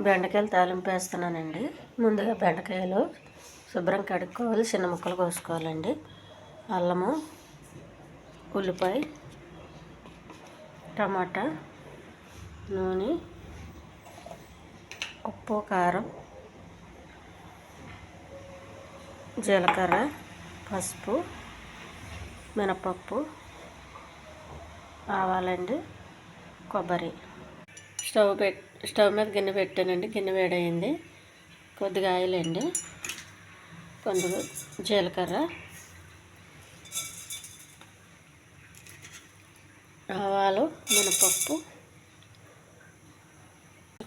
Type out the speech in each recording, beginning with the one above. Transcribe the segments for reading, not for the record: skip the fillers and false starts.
బెండకాయలు తాలింపు వేస్తున్నానండి. ముందుగా బెండకాయలు శుభ్రం కడుక్కోవాలి, చిన్న ముక్కలు కోసుకోవాలండి. అల్లము, ఉల్లిపాయ, టమాటా, నూనె, ఉప్పు, కారం, జీలకర్ర, పసుపు, మినపప్పు, ఆవాలండి, కొబ్బరి. స్టవ్ మీద గిన్నె పెట్టానండి. గిన్నె వేడయింది. కొద్దిగా ఆయిల్ అండి, కొద్దిగా జీలకర్ర, ఆవాలు, మినపప్పు,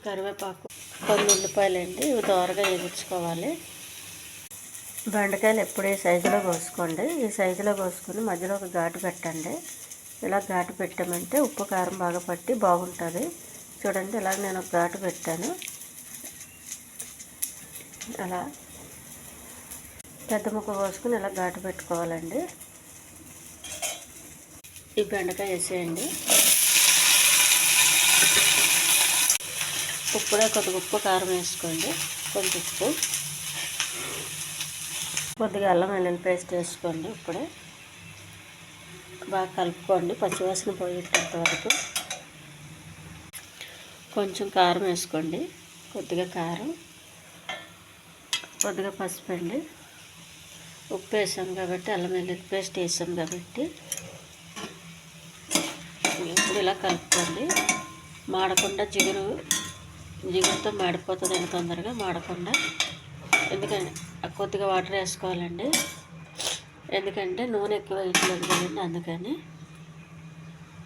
కరివేపాకు, కొన్ని ఉల్లిపాయలండి. ఇవి దోరగా వేయించుకోవాలి. బెండకాయలు ఎప్పుడు ఈ సైజులో కోసుకోండి. ఈ సైజులో కోసుకొని మధ్యలో ఒక ఘాటు పెట్టండి. ఇలా ఘాటు పెట్టామంటే ఉప్పు కారం బాగా పట్టి బాగుంటుంది. చూడండి, ఇలా నేను ఒక ఘాటు పెట్టాను. అలా పెద్ద ముక్క కోసుకుని ఇలా ఘాటు పెట్టుకోవాలండి. ఈ బెండకాయ వేసేయండి. ఉప్పుడే కొద్దిగా ఉప్పు, కారం వేసుకోండి. కొంచెం ఉప్పు, కొద్దిగా అల్లం వెల్లుల్లి పేస్ట్ వేసుకోండి. ఇప్పుడే బాగా కలుపుకోండి పచ్చివాసన పోయేటంత వరకు. కొంచెం కారం వేసుకోండి, కొద్దిగా కారం, కొద్దిగా పసుపు అండి. ఉప్పు వేసాం కాబట్టి, అల్లం వెల్లుల్లి పేస్ట్ వేసాం కాబట్టి ఇప్పుడు ఇలా కలుపుకోండి. మాడకుండా జిగురుతో మాడిపోతుందండి, తొందరగా మాడకుండా. ఎందుకంటే కొద్దిగా వాటర్ వేసుకోవాలండి, ఎందుకంటే నూనె ఎక్కువ వేయట్లేదు కదండి, అందుకని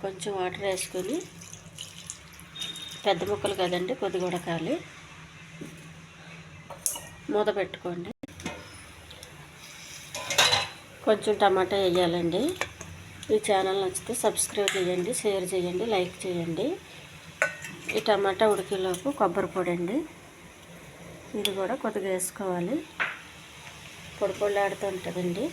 కొంచెం వాటర్ వేసుకొని, పెద్ద ముక్కలు కదండి, కొద్దిగా ఉడకాలి. మూత పెట్టుకోండి. కొంచెం టమాటా వేయాలండి. ఈ ఛానల్ నచ్చితే సబ్స్క్రైబ్ చేయండి, షేర్ చేయండి, లైక్ చేయండి. ఈ టమాటా ఉడికేలోపు కొబ్బరి పొడి అండి, ఇది కూడా కొద్దిగా వేసుకోవాలి. పొడి పొడిలాడుతూ ఉంటుందండి.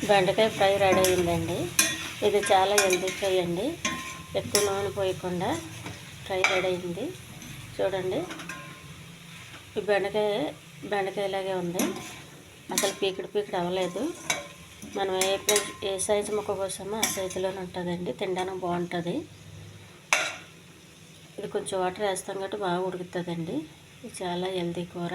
బెండకాయ ఫ్రై రెడీ అయిందండి. ఇది చాలా హెల్తీ ఫ్రై అండి. ఎక్కువ నూనె పోయకుండా ఫ్రై రెడీ అయింది. చూడండి, ఈ బెండకాయలాగే ఉంది. అసలు పీకిడి అవ్వలేదు. మనం ఏ సైజు ముక్క కోసమో ఆ సైజులోనే ఉంటుందండి. తినడానికి బాగుంటుంది. ఇది కొంచెం వాటర్ వేస్తాం కాబట్టి బాగా ఉడుకుతుందండి. ఇది చాలా హెల్తీ కూర.